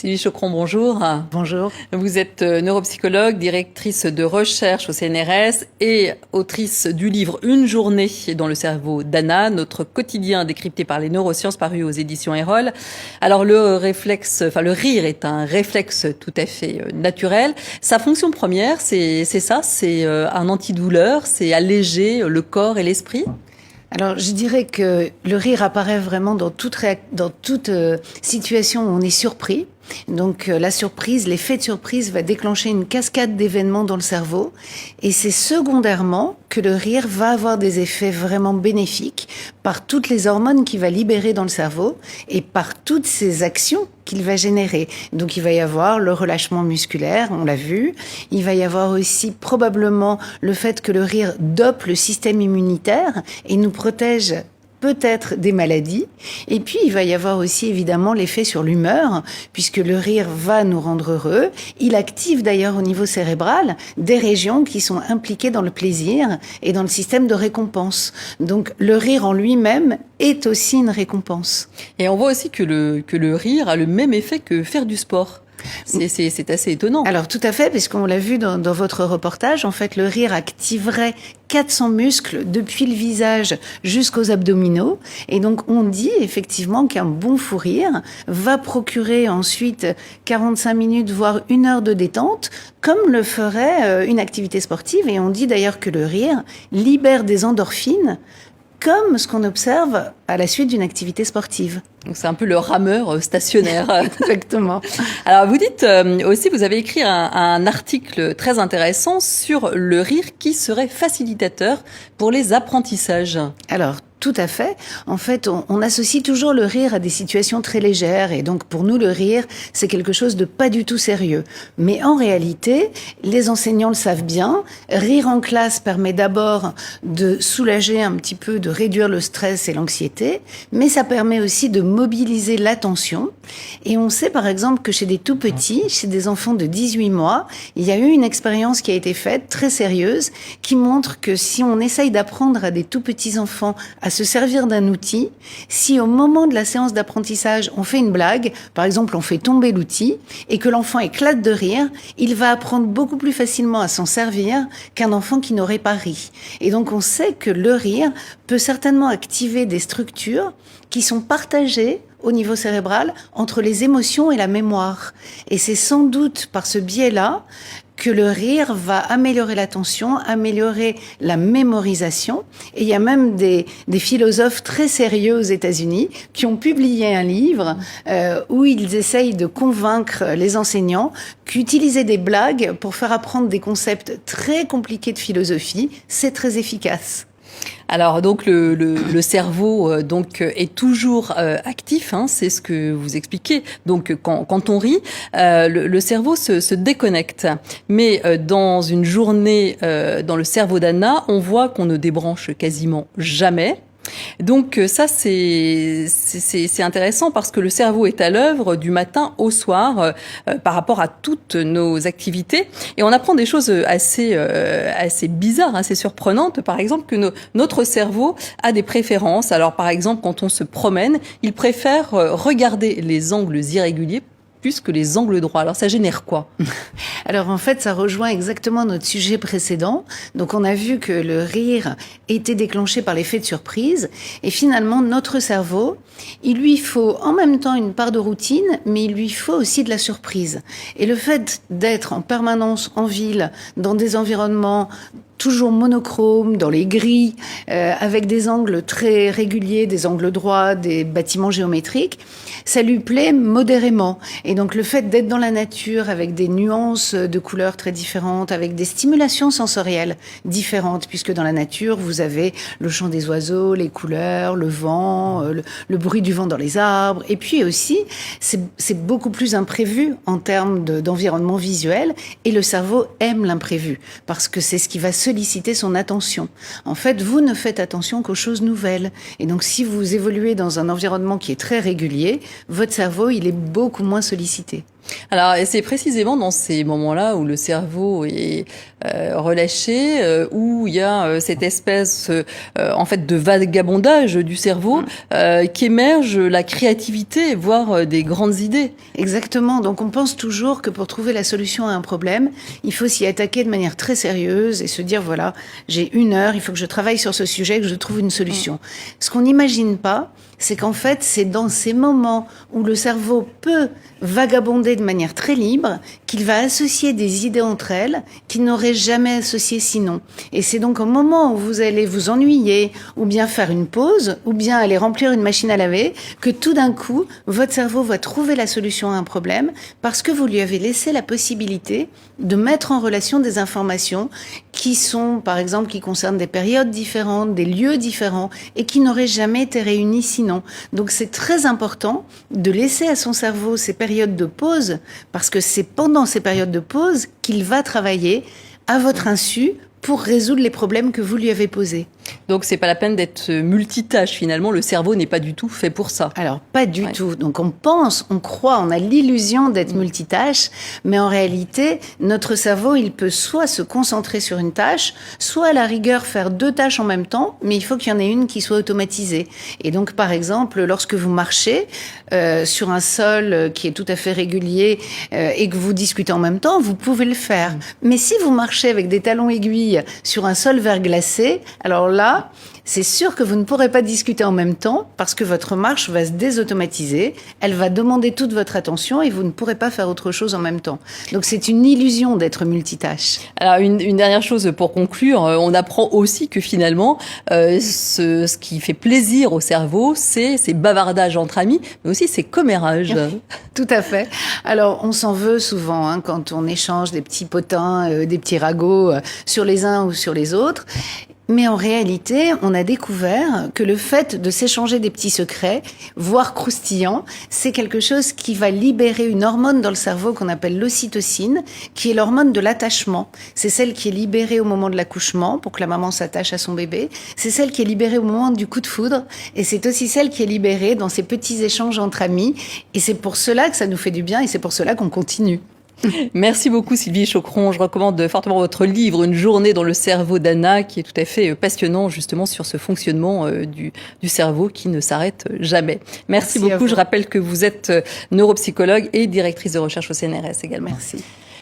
Sylvie Chocron, bonjour. Bonjour. Vous êtes neuropsychologue, directrice de recherche au CNRS et autrice du livre Une journée dans le cerveau d'Anna, notre quotidien décrypté par les neurosciences paru aux éditions Erol. Alors le rire est un réflexe tout à fait naturel. Sa fonction première, c'est ça, c'est un antidouleur, c'est alléger le corps et l'esprit. Alors, je dirais que le rire apparaît vraiment dans toute situation où on est surpris. Donc, la surprise, l'effet de surprise va déclencher une cascade d'événements dans le cerveau. Et c'est secondairement que le rire va avoir des effets vraiment bénéfiques par toutes les hormones qu'il va libérer dans le cerveau et par toutes ces actions qu'il va générer. Donc, il va y avoir le relâchement musculaire, on l'a vu. Il va y avoir aussi probablement le fait que le rire dope le système immunitaire et nous protège peut-être des maladies. Et puis, il va y avoir aussi évidemment l'effet sur l'humeur, puisque le rire va nous rendre heureux. Il active d'ailleurs au niveau cérébral des régions qui sont impliquées dans le plaisir et dans le système de récompense. Donc, le rire en lui-même est aussi une récompense. Et on voit aussi que le rire a le même effet que faire du sport. C'est assez étonnant. Alors tout à fait, puisqu'on l'a vu dans votre reportage, en fait le rire activerait 400 muscles depuis le visage jusqu'aux abdominaux. Et donc on dit effectivement qu'un bon fou rire va procurer ensuite 45 minutes, voire 1 heure de détente, comme le ferait une activité sportive. Et on dit d'ailleurs que le rire libère des endorphines, comme ce qu'on observe à la suite d'une activité sportive. Donc c'est un peu le rameur stationnaire. Exactement. Alors vous dites aussi, vous avez écrit un article très intéressant sur le rire qui serait facilitateur pour les apprentissages. Alors, tout à fait. En fait, on associe toujours le rire à des situations très légères. Et donc, pour nous, le rire, c'est quelque chose de pas du tout sérieux. Mais en réalité, les enseignants le savent bien. Rire en classe permet d'abord de soulager un petit peu, de réduire le stress et l'anxiété. Mais ça permet aussi de mobiliser l'attention. Et on sait, par exemple, que chez des tout petits, chez des enfants de 18 mois, il y a eu une expérience qui a été faite, très sérieuse, qui montre que si on essaye d'apprendre à des tout petits enfants à se servir d'un outil, si au moment de la séance d'apprentissage, on fait une blague, par exemple on fait tomber l'outil, et que l'enfant éclate de rire, il va apprendre beaucoup plus facilement à s'en servir qu'un enfant qui n'aurait pas ri. Et donc on sait que le rire peut certainement activer des structures qui sont partagées au niveau cérébral entre les émotions et la mémoire. Et c'est sans doute par ce biais-là que le rire va améliorer l'attention, améliorer la mémorisation. Et il y a même des philosophes très sérieux aux États-Unis qui ont publié un livre où ils essayent de convaincre les enseignants qu'utiliser des blagues pour faire apprendre des concepts très compliqués de philosophie, c'est très efficace. Alors donc le cerveau donc est toujours actif, hein, c'est ce que vous expliquez. Donc quand on rit, le cerveau se déconnecte. Mais dans une journée dans le cerveau d'Anna, on voit qu'on ne débranche quasiment jamais. Donc ça c'est intéressant parce que le cerveau est à l'œuvre du matin au soir par rapport à toutes nos activités et on apprend des choses assez bizarres, assez surprenantes. Par exemple que notre cerveau a des préférences. Alors par exemple quand on se promène, il préfère regarder les angles irréguliers plus que les angles droits. Alors ça génère quoi? Alors en fait, ça rejoint exactement notre sujet précédent. Donc on a vu que le rire était déclenché par l'effet de surprise. Et finalement, notre cerveau, il lui faut en même temps une part de routine, mais il lui faut aussi de la surprise. Et le fait d'être en permanence en ville, dans des environnements toujours monochrome, dans les grilles, avec des angles très réguliers, des angles droits, des bâtiments géométriques, ça lui plaît modérément. Et donc le fait d'être dans la nature avec des nuances de couleurs très différentes, avec des stimulations sensorielles différentes, puisque dans la nature, vous avez le chant des oiseaux, les couleurs, le vent, le bruit du vent dans les arbres. Et puis aussi, c'est beaucoup plus imprévu en termes d'environnement visuel. Et le cerveau aime l'imprévu, parce que c'est ce qui va solliciter son attention. En fait, vous ne faites attention qu'aux choses nouvelles. Et donc, si vous évoluez dans un environnement qui est très régulier, votre cerveau, il est beaucoup moins sollicité. Alors, et c'est précisément dans ces moments-là où le cerveau est relâché, où il y a cette espèce en fait de vagabondage du cerveau qu'émerge la créativité, voire des grandes idées. Exactement. Donc on pense toujours que pour trouver la solution à un problème, il faut s'y attaquer de manière très sérieuse et se dire voilà, j'ai 1 heure, il faut que je travaille sur ce sujet, que je trouve une solution. Ce qu'on n'imagine pas, c'est qu'en fait, c'est dans ces moments où le cerveau peut vagabonder de manière très libre qu'il va associer des idées entre elles qu'il n'aurait jamais associées sinon. Et c'est donc au moment où vous allez vous ennuyer, ou bien faire une pause, ou bien aller remplir une machine à laver, que tout d'un coup, votre cerveau va trouver la solution à un problème parce que vous lui avez laissé la possibilité de mettre en relation des informations qui sont, par exemple, qui concernent des périodes différentes, des lieux différents, et qui n'auraient jamais été réunis sinon. Donc c'est très important de laisser à son cerveau ces périodes de pause, parce que c'est pendant ces périodes de pause qu'il va travailler à votre insu pour résoudre les problèmes que vous lui avez posés. Donc c'est pas la peine d'être multitâche finalement, le cerveau n'est pas du tout fait pour ça. Alors pas du tout. Donc on pense, on croit, on a l'illusion d'être multitâche, mais en réalité, notre cerveau, il peut soit se concentrer sur une tâche, soit à la rigueur faire 2 tâches en même temps, mais il faut qu'il y en ait une qui soit automatisée. Et donc par exemple, lorsque vous marchez sur un sol qui est tout à fait régulier et que vous discutez en même temps, vous pouvez le faire. Mais si vous marchez avec des talons aiguilles sur un sol verglacé, alors là, c'est sûr que vous ne pourrez pas discuter en même temps parce que votre marche va se désautomatiser, elle va demander toute votre attention et vous ne pourrez pas faire autre chose en même temps. Donc c'est une illusion d'être multitâche. Alors une dernière chose pour conclure, on apprend aussi que finalement, ce qui fait plaisir au cerveau, c'est ces bavardages entre amis, mais aussi ces commérages. Tout à fait. Alors on s'en veut souvent quand on échange des petits potins, des petits ragots sur les uns ou sur les autres. Mais en réalité, on a découvert que le fait de s'échanger des petits secrets, voire croustillants, c'est quelque chose qui va libérer une hormone dans le cerveau qu'on appelle l'ocytocine, qui est l'hormone de l'attachement. C'est celle qui est libérée au moment de l'accouchement pour que la maman s'attache à son bébé. C'est celle qui est libérée au moment du coup de foudre. Et c'est aussi celle qui est libérée dans ces petits échanges entre amis. Et c'est pour cela que ça nous fait du bien et c'est pour cela qu'on continue. Merci beaucoup Sylvie Choqueron. Je recommande fortement votre livre Une journée dans le cerveau d'Anna, qui est tout à fait passionnant justement sur ce fonctionnement du cerveau qui ne s'arrête jamais. Merci beaucoup. Je rappelle que vous êtes neuropsychologue et directrice de recherche au CNRS également. Merci.